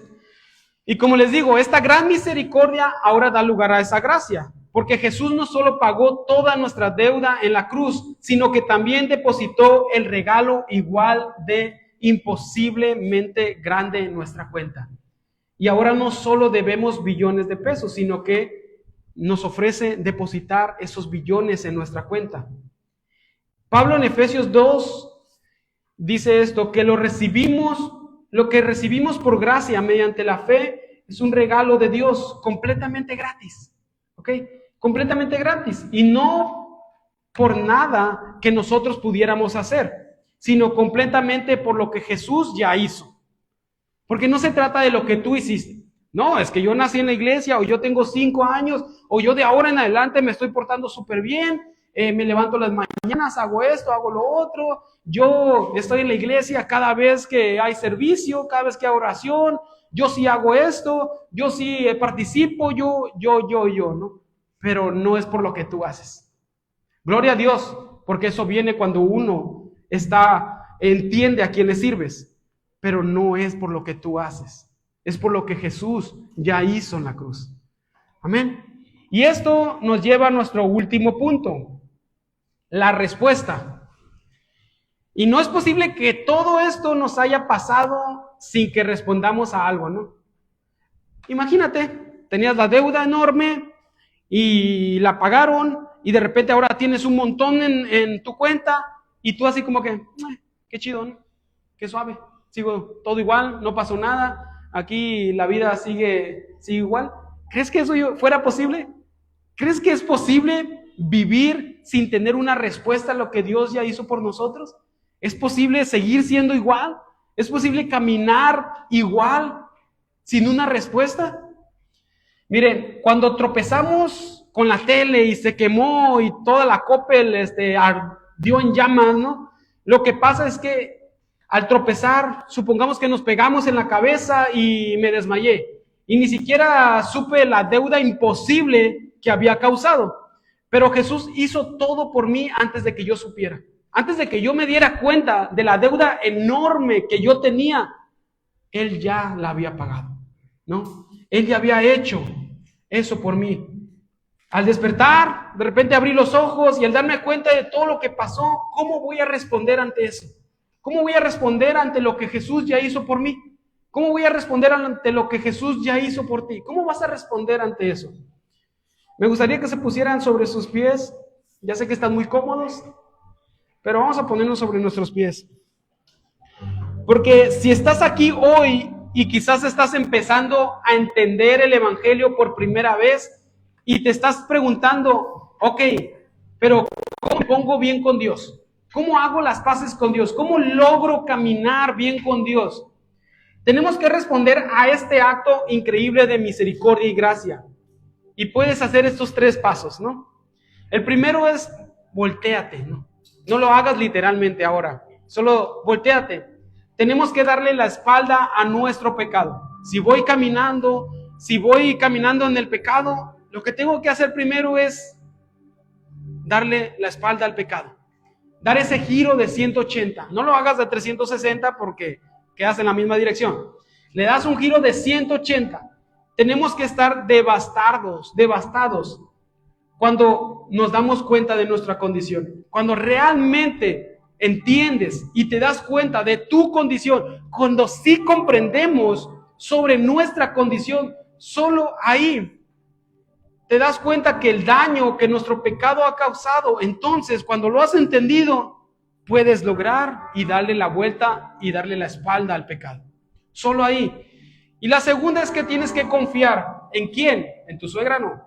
y como les digo, esta gran misericordia ahora da lugar a esa gracia, porque Jesús no solo pagó toda nuestra deuda en la cruz, sino que también depositó el regalo igual de imposiblemente grande en nuestra cuenta. Y ahora no solo debemos billones de pesos, sino que nos ofrece depositar esos billones en nuestra cuenta. Pablo en Efesios 2 dice esto, que lo que recibimos por gracia mediante la fe es un regalo de Dios completamente gratis, ¿ok? Completamente gratis, y no por nada que nosotros pudiéramos hacer, sino completamente por lo que Jesús ya hizo. Porque no se trata de lo que tú hiciste. No, es que yo nací en la iglesia, o yo tengo 5 años, o yo de ahora en adelante me estoy portando súper bien, me levanto las mañanas, hago esto, hago lo otro, yo estoy en la iglesia cada vez que hay servicio, cada vez que hay oración, yo sí hago esto, yo sí participo, yo, ¿no? Pero no es por lo que tú haces. Gloria a Dios, porque eso viene cuando uno entiende a quién le sirves, pero no es por lo que tú haces, es por lo que Jesús ya hizo en la cruz. Amén. Y esto nos lleva a nuestro último punto, la respuesta. Y no es posible que todo esto nos haya pasado sin que respondamos a algo, ¿no? Imagínate, tenías la deuda enorme y la pagaron y de repente ahora tienes un montón en tu cuenta y tú así como que, qué chido, ¿no? Qué suave, sigo todo igual, no pasó nada, aquí la vida sigue igual. ¿Crees que eso fuera posible? ¿Crees que es posible vivir sin tener una respuesta a lo que Dios ya hizo por nosotros? ¿Es posible seguir siendo igual? ¿Es posible caminar igual sin una respuesta? Miren, cuando tropezamos con la tele y se quemó y toda la Coppel ardió en llamas, ¿no? Lo que pasa es que al tropezar, supongamos que nos pegamos en la cabeza y me desmayé. y ni siquiera supe la deuda imposible que había causado. Pero Jesús hizo todo por mí antes de que yo supiera. Antes de que yo me diera cuenta de la deuda enorme que yo tenía, Él ya la había pagado, ¿no? Él ya había hecho eso por mí. Al despertar, de repente abrí los ojos y al darme cuenta de todo lo que pasó, ¿cómo voy a responder ante eso? ¿Cómo voy a responder ante lo que Jesús ya hizo por mí? ¿Cómo voy a responder ante lo que Jesús ya hizo por ti? ¿Cómo vas a responder ante eso? Me gustaría que se pusieran sobre sus pies. Ya sé que están muy cómodos, pero vamos a ponernos sobre nuestros pies. Porque si estás aquí hoy y quizás estás empezando a entender el Evangelio por primera vez y te estás preguntando, ok, pero ¿cómo me pongo bien con Dios? ¿Cómo hago las paces con Dios? ¿Cómo logro caminar bien con Dios? Tenemos que responder a este acto increíble de misericordia y gracia. Y puedes hacer estos 3 pasos, ¿no? El primero es voltéate, ¿no? No lo hagas literalmente ahora, solo voltéate. Tenemos que darle la espalda a nuestro pecado. Si voy caminando en el pecado, lo que tengo que hacer primero es darle la espalda al pecado. Dar ese giro de 180. No lo hagas de 360 porque quedas en la misma dirección. Le das un giro de 180. Tenemos que estar devastados cuando nos damos cuenta de nuestra condición. Cuando realmente entiendes y te das cuenta de tu condición, cuando sí comprendemos sobre nuestra condición, solo ahí te das cuenta que el daño que nuestro pecado ha causado, entonces cuando lo has entendido, puedes lograr y darle la vuelta y darle la espalda al pecado. Solo ahí. Y la segunda es que tienes que confiar. ¿En quién? En tu suegra no.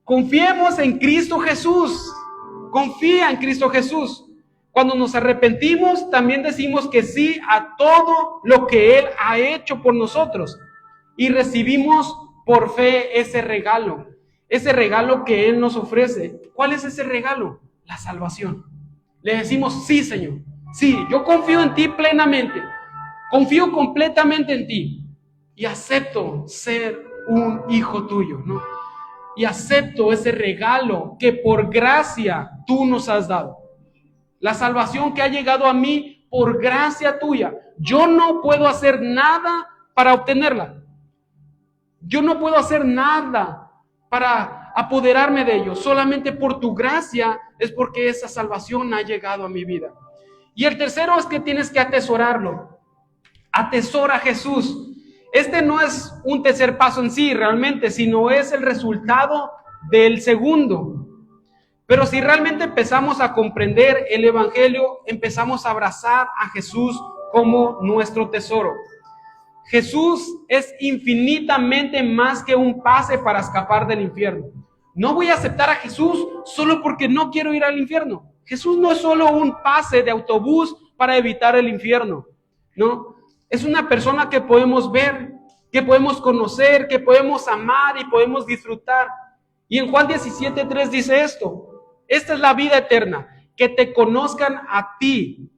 Confiemos en Cristo Jesús. Confía en Cristo Jesús. Cuando nos arrepentimos, también decimos que sí a todo lo que Él ha hecho por nosotros. Y recibimos por fe ese regalo que Él nos ofrece. ¿Cuál es ese regalo? La salvación. Le decimos, sí, Señor. Sí, yo confío en ti plenamente. Confío completamente en ti. Y acepto ser un hijo tuyo, ¿no? Y acepto ese regalo que por gracia tú nos has dado. La salvación que ha llegado a mí por gracia tuya. Yo no puedo hacer nada para obtenerla. Yo no puedo hacer nada para apoderarme de ello. Solamente por tu gracia es porque esa salvación ha llegado a mi vida. Y el tercero es que tienes que atesorarlo. Atesora a Jesús. Este no es un tercer paso en sí realmente, sino es el resultado del segundo. Pero si realmente empezamos a comprender el Evangelio, empezamos a abrazar a Jesús como nuestro tesoro. Jesús es infinitamente más que un pase para escapar del infierno. No voy a aceptar a Jesús solo porque no quiero ir al infierno. Jesús no es solo un pase de autobús para evitar el infierno, ¿no? Es una persona que podemos ver, que podemos conocer, que podemos amar y podemos disfrutar. Y en Juan 17:3 dice esto: esta es la vida eterna, que te conozcan a ti.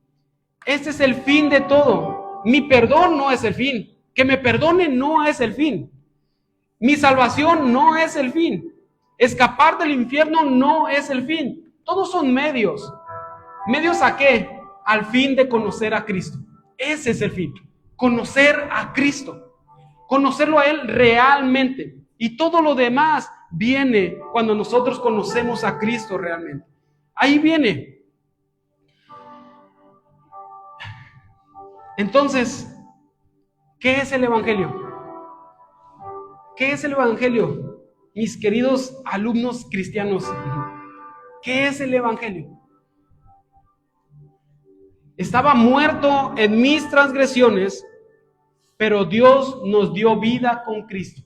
Este es el fin de todo. Mi perdón no es el fin. Que me perdonen no es el fin. Mi salvación no es el fin. Escapar del infierno no es el fin. Todos son medios. ¿Medios a qué? Al fin de conocer a Cristo. Ese es el fin. Conocer a Cristo. Conocerlo a Él realmente. Y todo lo demás viene cuando nosotros conocemos a Cristo realmente. Ahí viene. Entonces, ¿qué es el Evangelio? ¿Qué es el Evangelio? Mis queridos alumnos cristianos, ¿qué es el Evangelio? Estaba muerto en mis transgresiones, pero Dios nos dio vida con Cristo.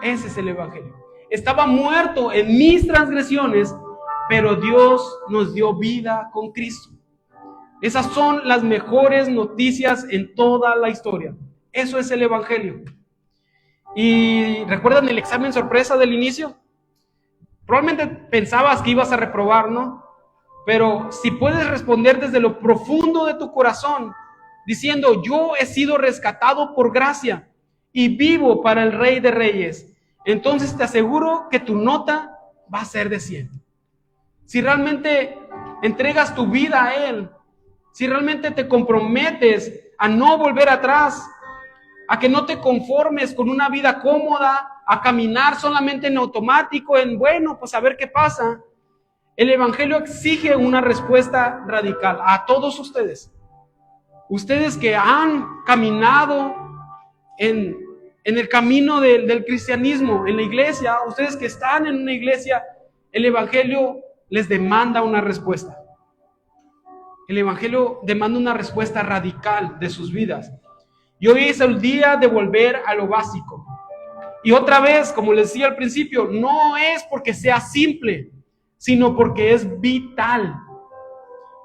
Ese es el Evangelio. Estaba muerto en mis transgresiones, pero Dios nos dio vida con Cristo. Esas son las mejores noticias en toda la historia. Eso es el Evangelio. ¿Y recuerdan el examen sorpresa del inicio? Probablemente pensabas que ibas a reprobar, ¿no? Pero si puedes responder desde lo profundo de tu corazón, diciendo, yo he sido rescatado por gracia, y vivo para el Rey de Reyes, entonces te aseguro que tu nota va a ser de 100. Si realmente entregas tu vida a Él, si realmente te comprometes a no volver atrás, a que no te conformes con una vida cómoda, a caminar solamente en automático, bueno, pues a ver qué pasa. El Evangelio exige una respuesta radical a todos ustedes. Ustedes que han caminado en el camino del cristianismo, en la iglesia, ustedes que están en una iglesia, el Evangelio les demanda una respuesta. El Evangelio demanda una respuesta radical de sus vidas. Y hoy es el día de volver a lo básico. Y otra vez, como les decía al principio, no es porque sea simple, sino porque es vital.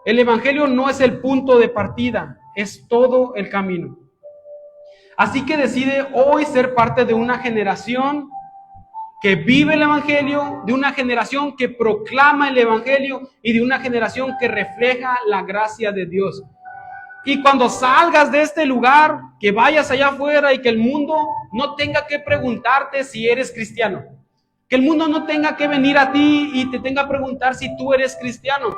El Evangelio no es el punto de partida, es todo el camino. Así que decide hoy ser parte de una generación que vive el Evangelio, de una generación que proclama el Evangelio y de una generación que refleja la gracia de Dios. Y cuando salgas de este lugar, que vayas allá afuera y que el mundo no tenga que preguntarte si eres cristiano. Que el mundo no tenga que venir a ti y te tenga que preguntar si tú eres cristiano.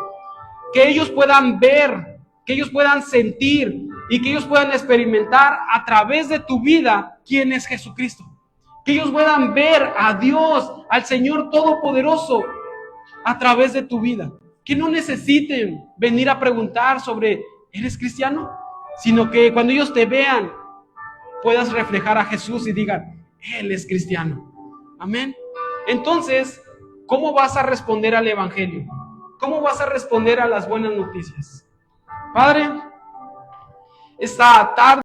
Que ellos puedan ver, que ellos puedan sentir y que ellos puedan experimentar a través de tu vida quién es Jesucristo. Que ellos puedan ver a Dios, al Señor Todopoderoso a través de tu vida. Que no necesiten venir a preguntar sobre ¿eres cristiano? Sino que cuando ellos te vean puedas reflejar a Jesús y digan, Él es cristiano. Amén. Entonces, ¿cómo vas a responder al Evangelio? ¿Cómo vas a responder a las buenas noticias? Padre, esta tarde